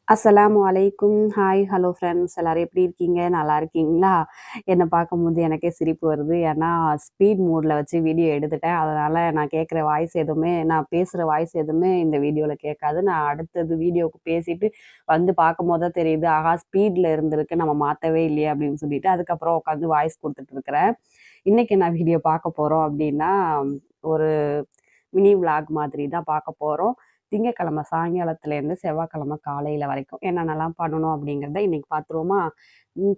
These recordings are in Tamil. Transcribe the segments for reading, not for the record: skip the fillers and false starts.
அஸ்ஸலாமு அலைக்கும். Hi, hello friends. எல்லாரும் எப்படி இருக்கீங்க? நல்லா இருக்கீங்களா? என்ன பார்க்கும்போது எனக்கே சிரிப்பு வருது. ஏன்னா, ஸ்பீட் மோட்ல வச்சு வீடியோ எடுத்துட்டேன். அதனால நான் கேட்குற வாய்ஸ் எதுவுமே நான் பேசுற வாய்ஸ் எதுவுமே இந்த வீடியோல கேட்காது. நான் அடுத்தது வீடியோவுக்கு பேசிட்டு வந்து பார்க்கும்போது தான் தெரியுது, ஆஹா ஸ்பீட்ல இருந்திருக்கு. நம்ம மாத்தவே இல்லையே அப்படின்னு சொல்லிட்டு, அதுக்கப்புறம் உட்காந்து வாய்ஸ் குடுத்துட்டு இருக்கிறேன். இன்னைக்கு என்ன வீடியோ பார்க்க போறோம் அப்படின்னா, ஒரு மினி விளாக் மாதிரி தான் பார்க்க போறோம். திங்கட்கிழமை சாயங்காலத்துலேருந்து செவ்வாய்க்கிழமை காலையில வரைக்கும் என்னென்னலாம் பண்ணணும் அப்படிங்கிறத இன்னைக்கு பார்த்துருவோமா?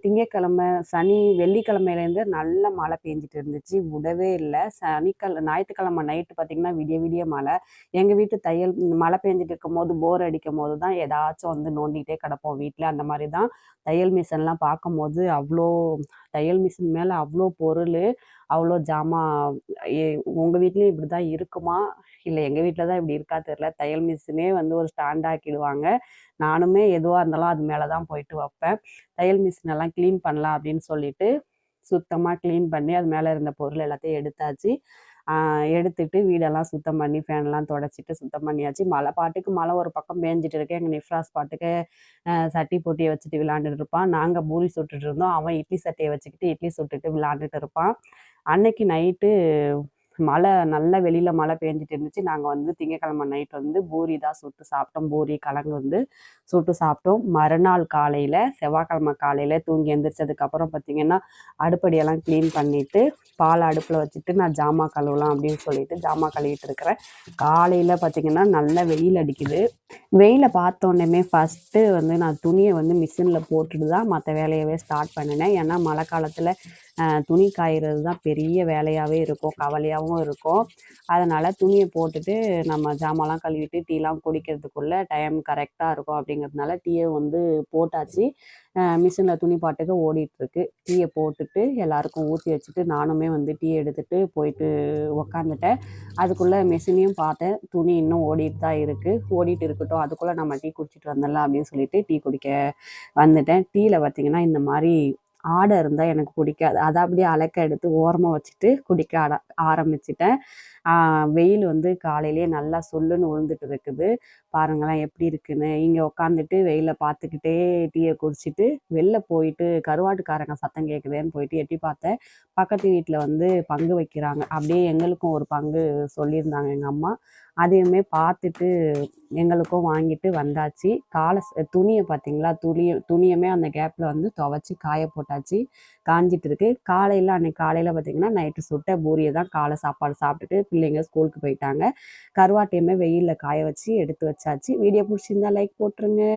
திங்கட்கிழமை, வெள்ளிக்கிழமையிலேருந்து நல்ல மழை பெஞ்சுட்டு இருந்துச்சு. விடவே இல்ல. ஞாயிற்றுக்கிழமை நைட்டு பார்த்தீங்கன்னா, விடிய விடிய மழை. எங்க வீட்டு மழை பெஞ்சுட்டு இருக்கும்போது, போர் அடிக்கும்போது தான் ஏதாச்சும் வந்து நோண்டிட்டே கிடப்போம் வீட்ல. அந்த மாரி தான் தையல் மிஷின்லாம் பார்க்கும்போது, தையல் மிஷின் மேல அவ்ளோ பொருளு, அவ்ளோ ஜாமான். எ உங்க வீட்லயும் இப்படிதான் இருக்குமா? இல்ல எங்க வீட்ல தான் இப்படி இருக்கா தெரியல. தையல் மிஷினே வந்து ஒரு ஸ்டாண்ட் ஆக்கிடுவாங்க. நானுமே எதுவா இருந்தாலும் அது மேல தான் போயிட்டு வப்பேன். தையல் மிஷின் எல்லாம் கிளீன் பண்ணலாம் அப்படின்னு சொல்லிட்டு, சுத்தமா கிளீன் பண்ணி அது மேல இருந்த பொருள் எல்லாத்தையும் எடுத்தாச்சு. ஆ எடுத்துட்டு வீடெல்லாம் சுத்தம் பண்ணி, ஃபேன்லாம் தொடச்சிட்டு சுத்தம் பண்ணியாச்சு. மழை ஒரு பக்கம் பேஞ்சுட்டு இருக்கு. எங்க நிஃப்ராஸ் பாட்டுக்கு சட்டி போட்டிய வச்சுட்டு விளையாண்டுட்டு இருப்பான். நாங்க பூரி சுட்டுட்டு இருந்தோம். அவன் இட்லி சட்டிய வச்சுக்கிட்டு இட்லி சுட்டுட்டு விளையாண்டுட்டு இருப்பான். அன்னைக்கு நைட்டு வெளியில மழை பெஞ்சுட்டு இருந்துச்சு. நாங்க வந்து திங்கட்கிழமை நைட் வந்து பூரி தான் சுட்டு சாப்பிட்டோம். பூரி, கிழங்கு வந்து சுட்டு சாப்பிட்டோம். மறுநாள் காலையில செவ்வாய்க்கிழமை காலையில தூங்கி எந்திரிச்சதுக்கப்புறம் பார்த்தீங்கன்னா, அடுப்படியெல்லாம் கிளீன் பண்ணிட்டு, பால் அடுப்புல வச்சுட்டு நான் ஜாமான் கழுவலாம் அப்படின்னு சொல்லிட்டு ஜாமான் கழுவிட்டு இருக்கிறேன். காலையில பார்த்தீங்கன்னா, நல்ல வெயில் அடிக்குது. வெயில பார்த்தோன்னேமே ஃபர்ஸ்ட்டு வந்து நான் துணிய வந்து மிஷின்ல போட்டுட்டு தான் மத்த வேலையவே ஸ்டார்ட் பண்ணுனேன். ஏன்னா, மழை காலத்தில துணி காய்றது தான் பெரிய வேலையாவே இருக்கும். கவலையாவும் இருக்கும். அதனால துணிய போட்டுட்டு நம்ம ஜாமான்லாம் கழுவிட்டு டீலாம் குடிக்கிறதுக்குள்ள டைம் கரெக்ட்டா இருக்கும் அப்படிங்கிறதுனால டீய வந்து போட்டாச்சு. மிஷின்ல துணி பாட்டுக்கு ஓடிட்டுருக்கு. டீய போட்டுட்டு எல்லாருக்கும் ஊத்தி வச்சுட்டு நானுமே வந்து டீ எடுத்துட்டு போயிட்டு உக்காந்துட்டேன். அதுக்குள்ள மெஷினையும் பார்த்தேன். துணி இன்னும் ஓடிட்டு தான் இருக்கு. ஓடிட்டு இருக்கட்டும். அதுக்குள்ள நம்ம டீ குடிச்சிட்டு வந்துடலாம் அப்படின்னு சொல்லிட்டு டீ குடிக்க வந்துட்டேன். டீல பார்த்தீங்கன்னா, இந்த மாரி ஆடை இருந்தா எனக்கு பிடிக்காது. அத அப்படியே அலக்க எடுத்து ஓரமா வச்சுட்டு குடிக்க ஆரம்பிச்சுட்டேன். வெயில் வந்து காலையிலேயே நல்லா சுல்லுன்னு உழுந்துட்டு இருக்குது. பாருங்களேன் எப்படி இருக்குன்னு. இங்க உட்காந்துட்டு வெயில பார்த்துக்கிட்டே டீய குடிச்சிட்டு, வெளில போயிட்டு கருவாட்டுக்காரங்க சத்தம் கேட்குதேன்னு போயிட்டு எட்டி பார்த்தேன். பக்கத்து வீட்ல வந்து பங்கு வைக்கிறாங்க. அப்படியே எங்களுக்கும் ஒரு பங்கு சொல்லியிருந்தாங்க எங்க அம்மா. அதையுமே பார்த்துட்டு எங்களுக்கும் வாங்கிட்டு வந்தாச்சு. துணிய பார்த்தீங்களா? துணியுமே அந்த கேப்ல வந்து துவைச்சு காய போட்டாச்சு. காஞ்சிட்டு இருக்கு. அன்னைக்கு காலையில பார்த்தீங்கன்னா, நைட்டு சுட்ட பூரிய தான் காலை சாப்பாடு சாப்பிட்டுட்டு பிள்ளைங்க ஸ்கூலுக்கு போயிட்டாங்க. கருவாட்டையுமே வெயில்ல காய வச்சு எடுத்து வச்சாச்சு. வீடியோ பிடிச்சிருந்தா லைக் போட்டுருங்க.